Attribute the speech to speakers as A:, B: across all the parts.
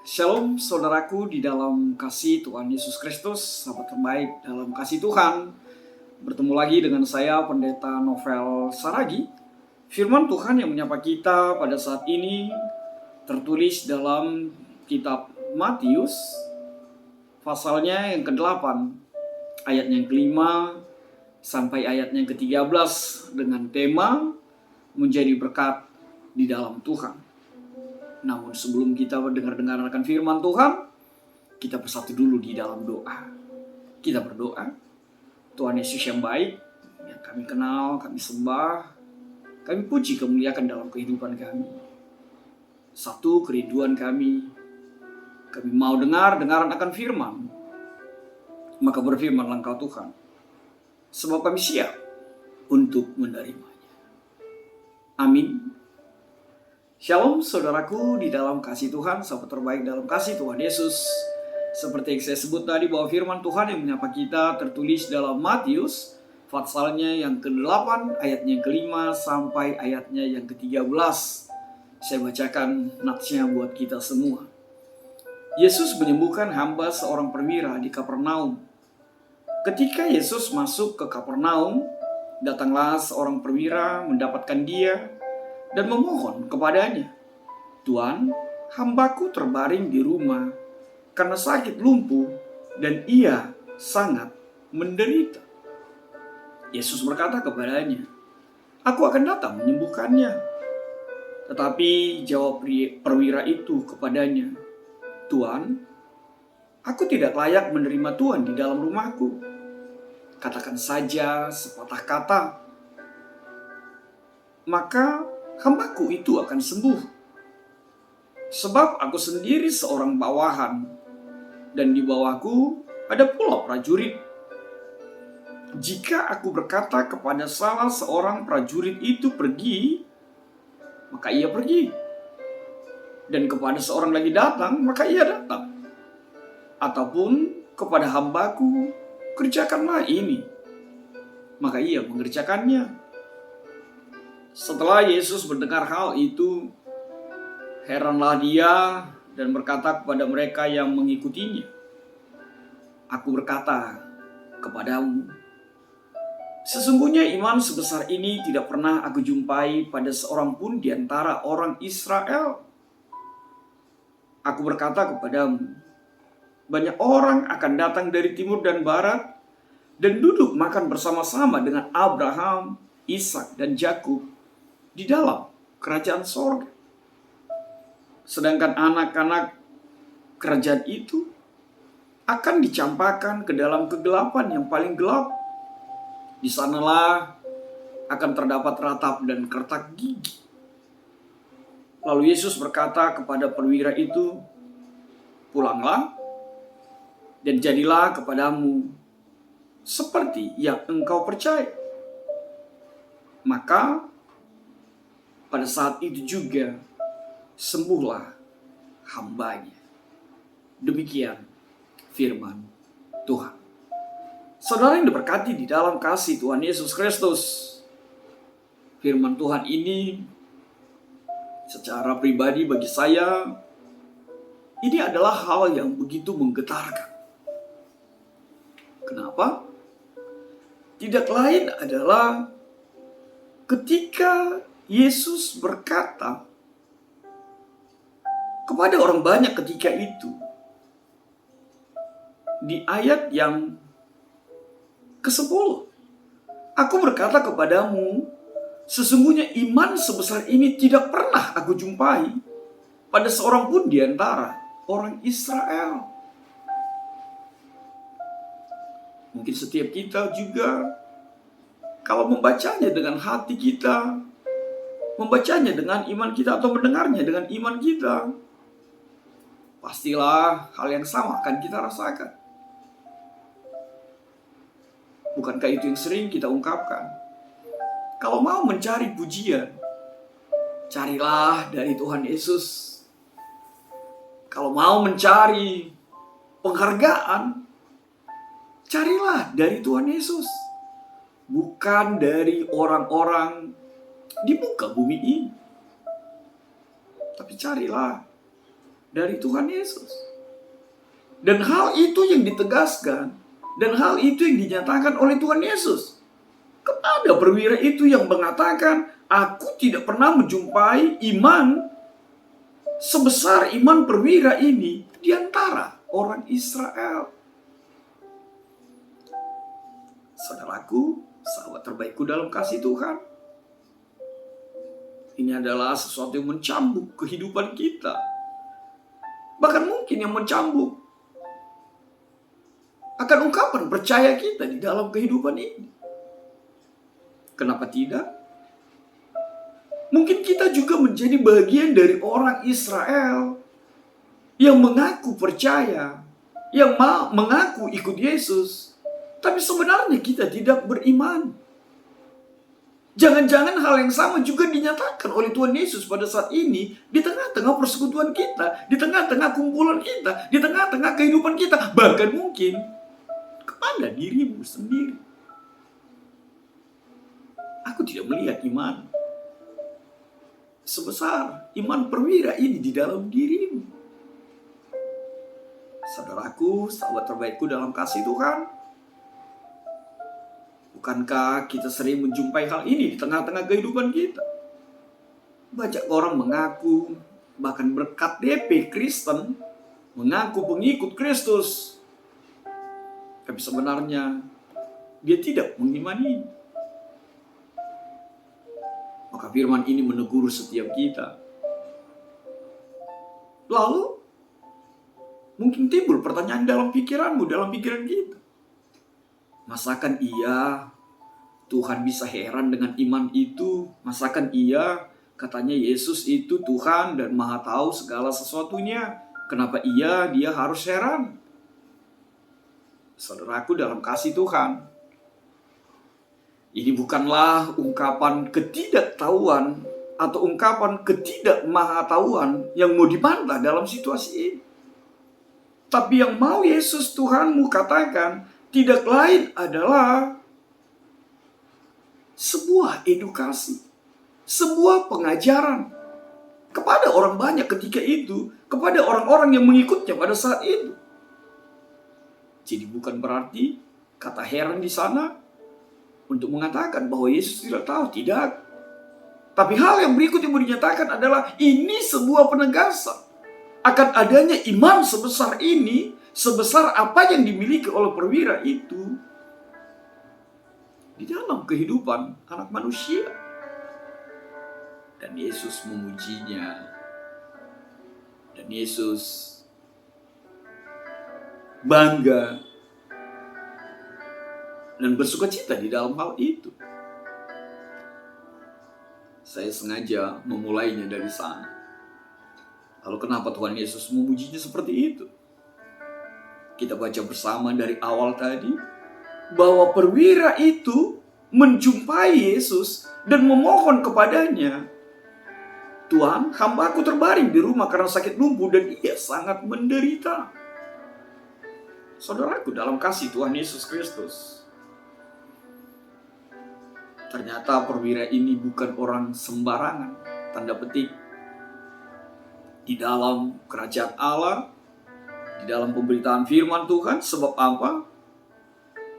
A: Shalom saudaraku di dalam kasih Tuhan Yesus Kristus, sahabat terbaik dalam kasih Tuhan. Bertemu lagi dengan saya Pendeta Novel Saragi. Firman Tuhan yang menyapa kita pada saat ini tertulis dalam kitab Matius, pasalnya yang ke-8, ayatnya yang ke-5 sampai ayatnya yang ke-13 dengan tema menjadi berkat di dalam Tuhan. Namun sebelum kita mendengar akan firman Tuhan, kita bersatu dulu di dalam doa. Kita berdoa. Tuhan Yesus yang baik, yang kami kenal, kami sembah, kami puji, kemuliakan dalam kehidupan kami. Satu kerinduan kami mau dengaran akan firman. Maka berfirmanlah Engkau Tuhan, sebab kami siap untuk menerimanya. Amin. Shalom saudaraku di dalam kasih Tuhan, sahabat terbaik dalam kasih Tuhan Yesus. Seperti yang saya sebut tadi bahwa firman Tuhan yang menyapa kita tertulis dalam Matius, pasalnya yang ke-8, ayatnya yang ke-5 sampai ayatnya yang ke-13. Saya bacakan natsnya buat kita semua. Yesus menyembuhkan hamba seorang perwira di Kapernaum. Ketika Yesus masuk ke Kapernaum, datanglah seorang perwira mendapatkan dia dan memohon kepadanya, "Tuan, hambaku terbaring di rumah karena sakit lumpuh dan ia sangat menderita." Yesus berkata kepadanya, "Aku akan datang menyembuhkannya." Tetapi jawab perwira itu kepadanya, "Tuan, aku tidak layak menerima Tuan di dalam rumahku. Katakan saja sepatah kata, maka hambaku itu akan sembuh. Sebab aku sendiri seorang bawahan, dan di bawahku ada pula prajurit. Jika aku berkata kepada salah seorang prajurit itu pergi, maka ia pergi. Dan kepada seorang lagi datang, maka ia datang. Ataupun kepada hambaku, kerjakanlah ini, maka ia mengerjakannya." Setelah Yesus mendengar hal itu, heranlah dia dan berkata kepada mereka yang mengikutinya, "Aku berkata kepadamu, sesungguhnya iman sebesar ini tidak pernah aku jumpai pada seorang pun di antara orang Israel. Aku berkata kepadamu, banyak orang akan datang dari timur dan barat dan duduk makan bersama-sama dengan Abraham, Ishak, dan Yakub di dalam kerajaan sorga. Sedangkan anak-anak kerajaan itu akan dicampakkan ke dalam kegelapan yang paling gelap. Di sanalah akan terdapat ratap dan kertak gigi." Lalu Yesus berkata kepada perwira itu, "Pulanglah dan jadilah kepadamu seperti yang engkau percaya." Maka pada saat itu juga sembuhlah hambanya. Demikian firman Tuhan. Saudara yang diberkati di dalam kasih Tuhan Yesus Kristus, firman Tuhan ini secara pribadi bagi saya, ini adalah hal yang begitu menggetarkan. Kenapa? Tidak lain adalah ketika Yesus berkata kepada orang banyak ketika itu, di ayat yang ke-10, "Aku berkata kepadamu, sesungguhnya iman sebesar ini tidak pernah aku jumpai pada seorang pun di antara orang Israel." Mungkin setiap kita juga kalau membacanya dengan hati kita, membacanya dengan iman kita atau mendengarnya dengan iman kita, pastilah hal yang sama akan kita rasakan. Bukankah itu yang sering kita ungkapkan? Kalau mau mencari pujian, carilah dari Tuhan Yesus. Kalau mau mencari penghargaan, carilah dari Tuhan Yesus. Bukan dari orang-orang di muka bumi ini. Tapi carilah dari Tuhan Yesus. Dan hal itu yang ditegaskan, dan hal itu yang dinyatakan oleh Tuhan Yesus kepada perwira itu yang mengatakan, aku tidak pernah menjumpai iman sebesar iman perwira ini di antara orang Israel. Saudaraku, sahabat terbaikku dalam kasih Tuhan, ini adalah sesuatu yang mencambuk kehidupan kita. Bahkan mungkin yang mencambuk akan ungkapan percaya kita di dalam kehidupan ini. Kenapa tidak? Mungkin kita juga menjadi bagian dari orang Israel yang mengaku percaya, yang mengaku ikut Yesus, tapi sebenarnya kita tidak beriman. Jangan-jangan hal yang sama juga dinyatakan oleh Tuhan Yesus pada saat ini di tengah-tengah persekutuan kita, di tengah-tengah kumpulan kita, di tengah-tengah kehidupan kita, bahkan mungkin kepada dirimu sendiri. Aku tidak melihat iman sebesar iman perwira ini di dalam dirimu. Saudaraku, sahabat terbaikku dalam kasih Tuhan, bukankah kita sering menjumpai hal ini di tengah-tengah kehidupan kita? Banyak orang mengaku, bahkan berKTP Kristen, mengaku pengikut Kristus, tapi sebenarnya dia tidak mengimani. Maka firman ini menegur setiap kita. Lalu, mungkin timbul pertanyaan dalam pikiranmu, dalam pikiran kita. Masakan iya Tuhan bisa heran dengan iman itu? Masakan iya katanya Yesus itu Tuhan dan Maha tahu segala sesuatunya? Kenapa iya dia harus heran? Saudaraku dalam kasih Tuhan, ini bukanlah ungkapan ketidaktahuan atau ungkapan ketidakmahatauan yang mau dibantah dalam situasi ini. Tapi yang mau Yesus Tuhanmu katakan tidak lain adalah sebuah edukasi, sebuah pengajaran kepada orang banyak ketika itu, kepada orang-orang yang mengikutnya pada saat itu. Jadi bukan berarti kata heran di sana untuk mengatakan bahwa Yesus tidak tahu, tidak. Tapi hal yang berikut yang mau dinyatakan adalah ini sebuah penegasan akan adanya iman sebesar ini, sebesar apa yang dimiliki oleh perwira itu di dalam kehidupan anak manusia. Dan Yesus memujinya. Dan Yesus bangga dan bersukacita di dalam hal itu. Saya sengaja memulainya dari sana. Lalu kenapa Tuhan Yesus memujinya seperti itu? Kita baca bersama dari awal tadi, bahwa perwira itu menjumpai Yesus dan memohon kepadanya, Tuhan, hambaku terbaring di rumah karena sakit lumpuh dan ia sangat menderita. Saudaraku dalam kasih Tuhan Yesus Kristus, ternyata perwira ini bukan orang sembarangan, tanda petik, di dalam kerajaan Allah, di dalam pemberitaan firman Tuhan. Sebab apa?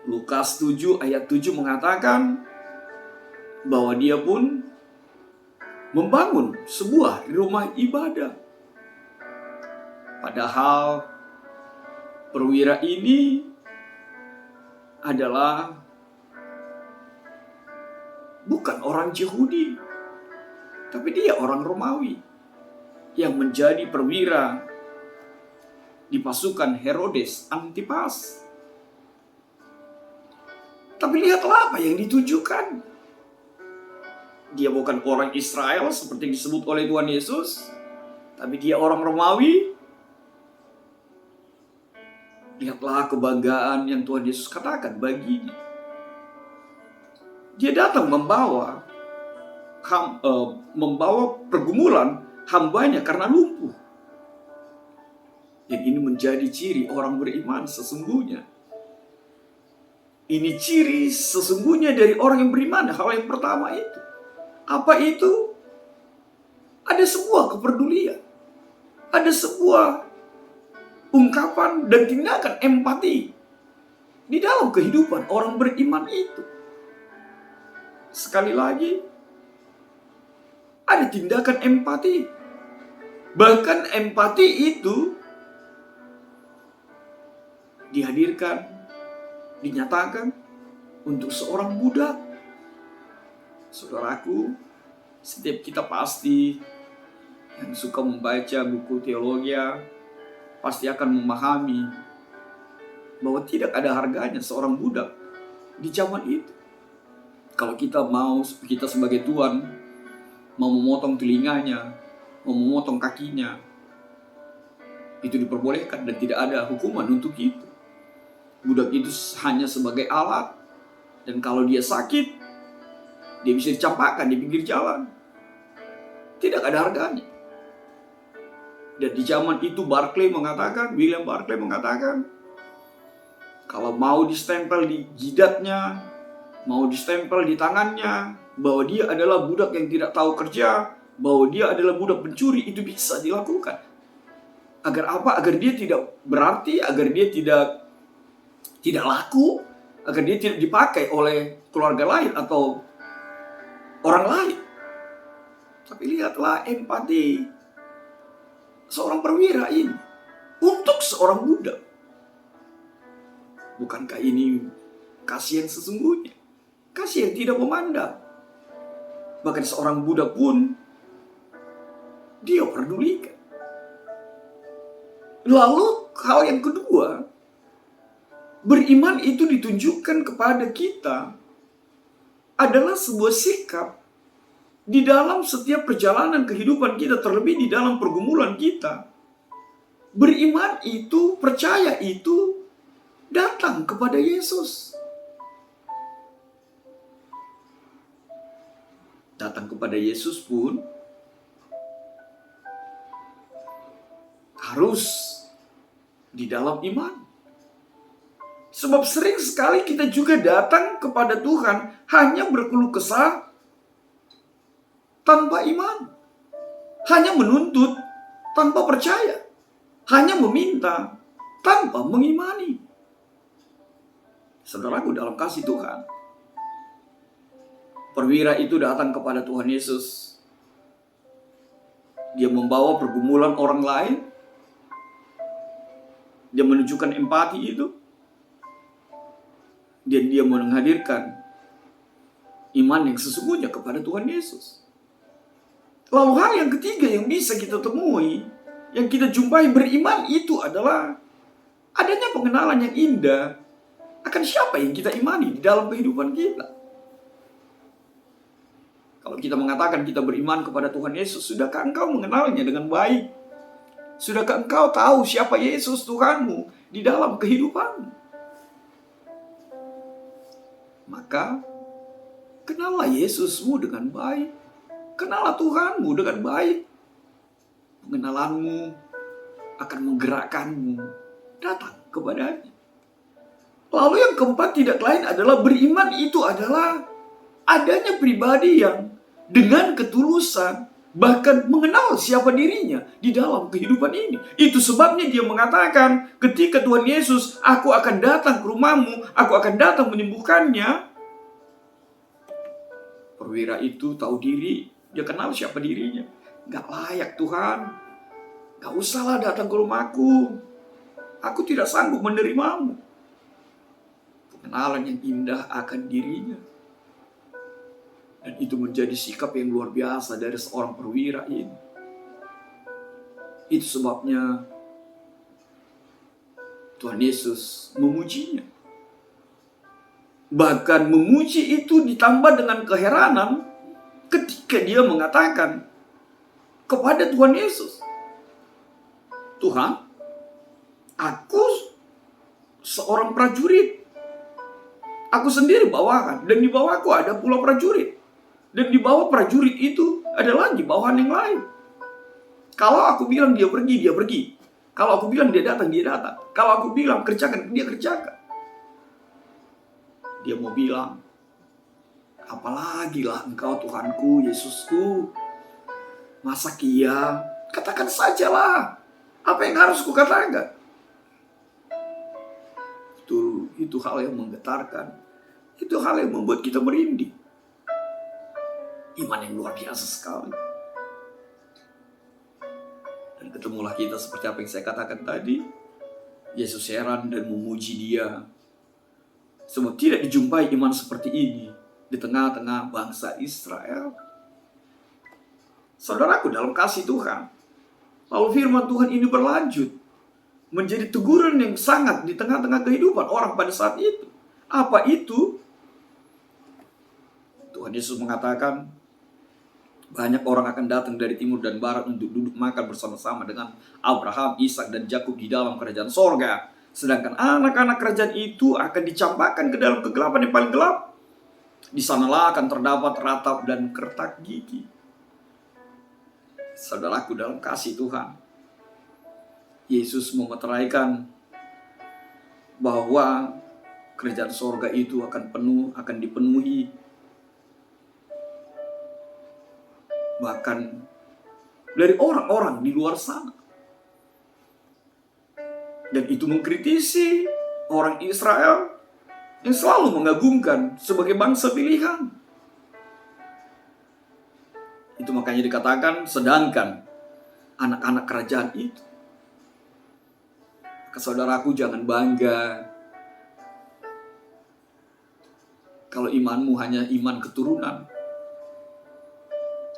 A: Lukas 7 ayat 7 mengatakan bahwa dia pun membangun sebuah rumah ibadah. Padahal perwira ini adalah bukan orang Yahudi, tapi dia orang Romawi yang menjadi perwira di pasukan Herodes Antipas. Tapi lihatlah apa yang ditujukan. Dia bukan orang Israel seperti yang disebut oleh Tuhan Yesus, tapi dia orang Romawi. Lihatlah kebanggaan yang Tuhan Yesus katakan baginya. Dia datang membawa pergumulan hambanya karena lumpuh. Dan ini menjadi ciri orang beriman sesungguhnya. Ini ciri sesungguhnya dari orang yang beriman. Hal yang pertama itu. Apa itu? Ada sebuah kepedulian. Ada sebuah ungkapan dan tindakan empati di dalam kehidupan orang beriman itu. Sekali lagi, ada tindakan empati. Bahkan empati itu dihadirkan, dinyatakan untuk seorang budak. Saudaraku, setiap kita pasti yang suka membaca buku teologi pasti akan memahami bahwa tidak ada harganya seorang budak di zaman itu. Kalau kita sebagai tuan mau memotong telinganya, mau memotong kakinya, itu diperbolehkan dan tidak ada hukuman untuk itu. Budak itu hanya sebagai alat, dan kalau dia sakit, dia bisa dicampakkan di pinggir jalan. Tidak ada harganya. Dan di zaman itu William Barclay mengatakan, kalau mau distempel di jidatnya, mau distempel di tangannya, bahwa dia adalah budak yang tidak tahu kerja, bahwa dia adalah budak pencuri, itu bisa dilakukan. Agar apa? Agar dia tidak berarti, agar dia tidak laku, agar dia tidak dipakai oleh keluarga lain atau orang lain. Tapi lihatlah empati seorang perwira ini untuk seorang budak. Bukankah ini kasih yang sesungguhnya? Kasih yang tidak memandang. Bahkan seorang budak pun dia pedulikan. Lalu hal yang kedua, beriman itu ditunjukkan kepada kita adalah sebuah sikap di dalam setiap perjalanan kehidupan kita, terlebih di dalam pergumulan kita. Beriman itu, percaya itu datang kepada Yesus. Datang kepada Yesus pun harus di dalam iman. Sebab sering sekali kita juga datang kepada Tuhan hanya berkeluh kesah tanpa iman. Hanya menuntut tanpa percaya. Hanya meminta tanpa mengimani. Saudaraku dalam kasih Tuhan, perwira itu datang kepada Tuhan Yesus. Dia membawa pergumulan orang lain. Dia menunjukkan empati itu. Dan dia menghadirkan iman yang sesungguhnya kepada Tuhan Yesus. Lalu hal yang ketiga yang bisa kita temui, yang kita jumpai beriman itu adalah adanya pengenalan yang indah akan siapa yang kita imani di dalam kehidupan kita. Kalau kita mengatakan kita beriman kepada Tuhan Yesus, sudahkah engkau mengenalnya dengan baik? Sudahkah engkau tahu siapa Yesus Tuhanmu di dalam kehidupanmu? Maka kenallah Yesusmu dengan baik. Kenallah Tuhanmu dengan baik. Pengenalanmu akan menggerakkanmu datang kepadanya. Lalu yang keempat tidak lain adalah beriman itu adalah adanya pribadi yang dengan ketulusan bahkan mengenal siapa dirinya di dalam kehidupan ini. Itu sebabnya dia mengatakan ketika Tuhan Yesus, aku akan datang ke rumahmu, aku akan datang menyembuhkannya. Perwira itu tahu diri, dia kenal siapa dirinya. Gak layak Tuhan, gak usahlah datang ke rumahku, aku tidak sanggup menerimamu. Pengenalan yang indah akan dirinya. Dan itu menjadi sikap yang luar biasa dari seorang perwira ini. Itu sebabnya Tuhan Yesus memujinya. Bahkan memuji itu ditambah dengan keheranan ketika dia mengatakan kepada Tuhan Yesus, Tuhan, aku seorang prajurit. Aku sendiri bawahan, dan di bawahku ada pula prajurit. Dan di bawah prajurit itu ada lagi bawahan yang lain. Kalau aku bilang dia pergi, dia pergi. Kalau aku bilang dia datang, dia datang. Kalau aku bilang kerjakan, dia kerjakan. Dia mau bilang, apalagi lah engkau Tuhanku, Yesusku. Masa kia? Katakan sajalah. Apa yang harus kukatakan? Itu hal yang menggetarkan. Itu hal yang membuat kita merinding. Iman yang luar biasa sekali. Dan ketemulah kita seperti apa yang saya katakan tadi. Yesus heran dan memuji dia. Sebab tidak dijumpai iman seperti ini di tengah-tengah bangsa Israel. Saudaraku dalam kasih Tuhan. Lalu firman Tuhan ini berlanjut. Menjadi teguran yang sangat di tengah-tengah kehidupan orang pada saat itu. Apa itu? Tuhan Yesus mengatakan, banyak orang akan datang dari timur dan barat untuk duduk makan bersama-sama dengan Abraham, Ishak dan Yakub di dalam kerajaan sorga. Sedangkan anak-anak kerajaan itu akan dicampakkan ke dalam kegelapan yang paling gelap. Di sanalah akan terdapat ratap dan kertak gigi. Saudaraku dalam kasih Tuhan, Yesus memeteraikan bahwa kerajaan sorga itu akan dipenuhi bahkan dari orang-orang di luar sana. Dan itu mengkritisi orang Israel yang selalu mengagungkan sebagai bangsa pilihan. Itu makanya dikatakan, sedangkan anak-anak kerajaan itu. Saudaraku jangan bangga kalau imanmu hanya iman keturunan.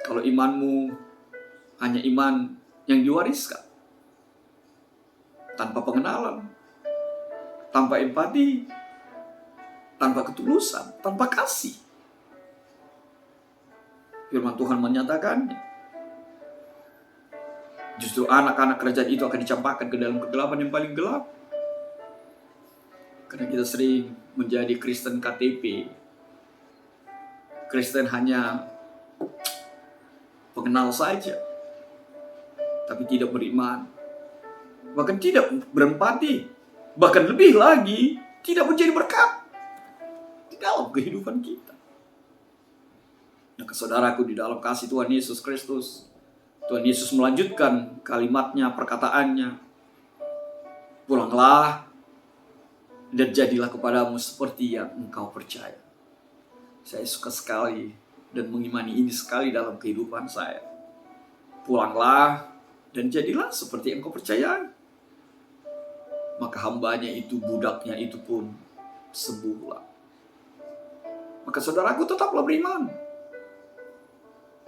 A: Kalau imanmu hanya iman yang diwariskan. Tanpa pengenalan, tanpa empati, tanpa ketulusan, tanpa kasih. Firman Tuhan menyatakan, justru anak-anak kerajaan itu akan dicampakkan ke dalam kegelapan yang paling gelap. Karena kita sering menjadi Kristen KTP. Kristen hanya pengenal saja, tapi tidak beriman. Bahkan tidak berempati. Bahkan lebih lagi, tidak menjadi berkat di dalam kehidupan kita. Nah, saudaraku di dalam kasih Tuhan Yesus Kristus, Tuhan Yesus melanjutkan kalimatnya, perkataannya. Pulanglah dan jadilah kepadamu seperti yang engkau percaya. Saya suka sekali dan mengimani ini sekali dalam kehidupan saya. Pulanglah dan jadilah seperti yang engkau percaya. Maka hambanya itu, budaknya itu pun sembuhlah. Maka saudaraku tetaplah beriman.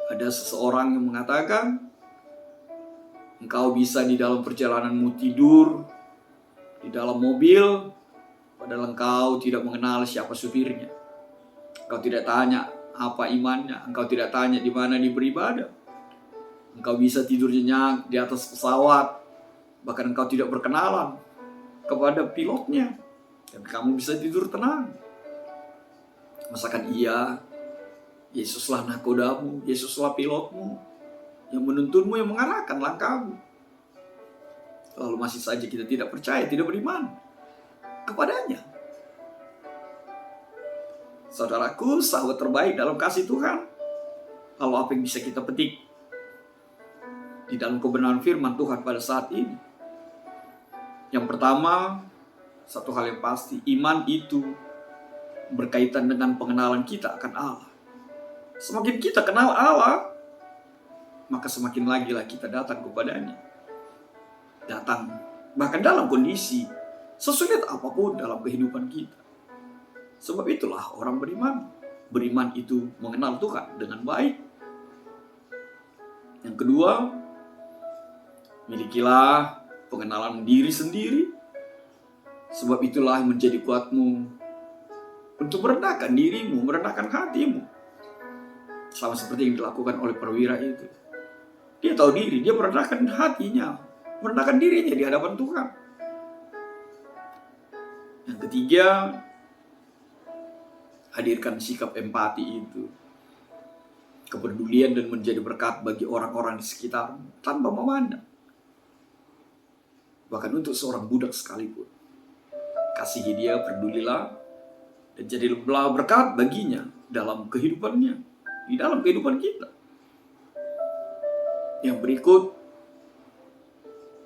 A: Ada seseorang yang mengatakan, engkau bisa di dalam perjalananmu tidur di dalam mobil, padahal engkau tidak mengenal siapa supirnya. Engkau tidak tanya apa imannya, engkau tidak tanya di mana dia beribadah. Engkau bisa tidur nyenyak di atas pesawat, bahkan engkau tidak berkenalan kepada pilotnya, dan kamu bisa tidur tenang. Masakan iya, Yesuslah nahkodamu, Yesuslah pilotmu, yang menuntunmu, yang mengarahkan langkahmu. Lalu masih saja kita tidak percaya, tidak beriman kepadanya. Saudaraku, sahabat terbaik dalam kasih Tuhan, lalu apa yang bisa kita petik di dalam kebenaran firman Tuhan pada saat ini? Yang pertama, satu hal yang pasti, iman itu berkaitan dengan pengenalan kita akan Allah. Semakin kita kenal Allah, maka semakin lagi lah kita datang kepadanya. Datang, bahkan dalam kondisi sesulit apapun dalam kehidupan kita. Sebab itulah orang beriman. Beriman itu mengenal Tuhan dengan baik. Yang kedua, milikilah pengenalan diri sendiri. Sebab itulah yang menjadi kuatmu untuk merendahkan dirimu, merendahkan hatimu. Sama seperti yang dilakukan oleh perwira itu. Dia tahu diri, dia merendahkan hatinya, merendahkan dirinya di hadapan Tuhan. Yang ketiga, hadirkan sikap empati itu. Kepedulian dan menjadi berkat bagi orang-orang di sekitarmu tanpa memandang. Bahkan untuk seorang budak sekalipun. Kasihi dia, pedulilah, dan jadilah berkat baginya dalam kehidupannya, di dalam kehidupan kita. Yang berikut,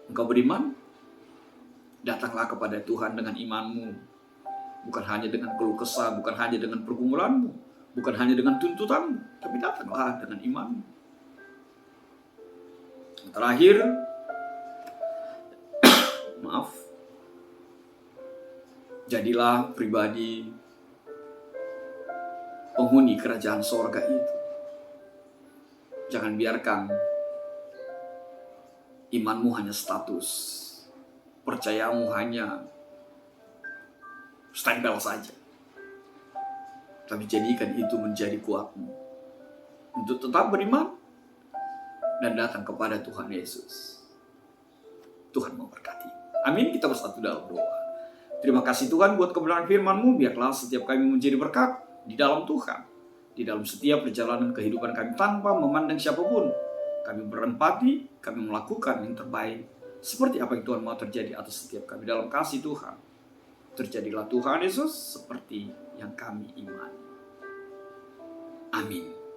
A: Engkau beriman? Datanglah kepada Tuhan dengan imanmu. Bukan hanya dengan keluh kesah, bukan hanya dengan pergumulanmu, bukan hanya dengan tuntutanmu, tapi datanglah dengan imanmu. Terakhir, jadilah pribadi penghuni kerajaan sorga itu. Jangan biarkan imanmu hanya status, percayamu hanya stempel saja, tapi jadikan itu menjadi kuatmu untuk tetap beriman dan datang kepada Tuhan Yesus. Tuhan memberkati. Amin. Kita bersatu dalam doa. Terima kasih Tuhan buat kebenaran firman-Mu. Biarlah setiap kami menjadi berkat di dalam Tuhan, di dalam setiap perjalanan kehidupan kami tanpa memandang siapapun. Kami berempati, kami melakukan yang terbaik seperti apa yang Tuhan mau terjadi atas setiap kami dalam kasih Tuhan. Terjadilah Tuhan Yesus seperti yang kami imani. Amin.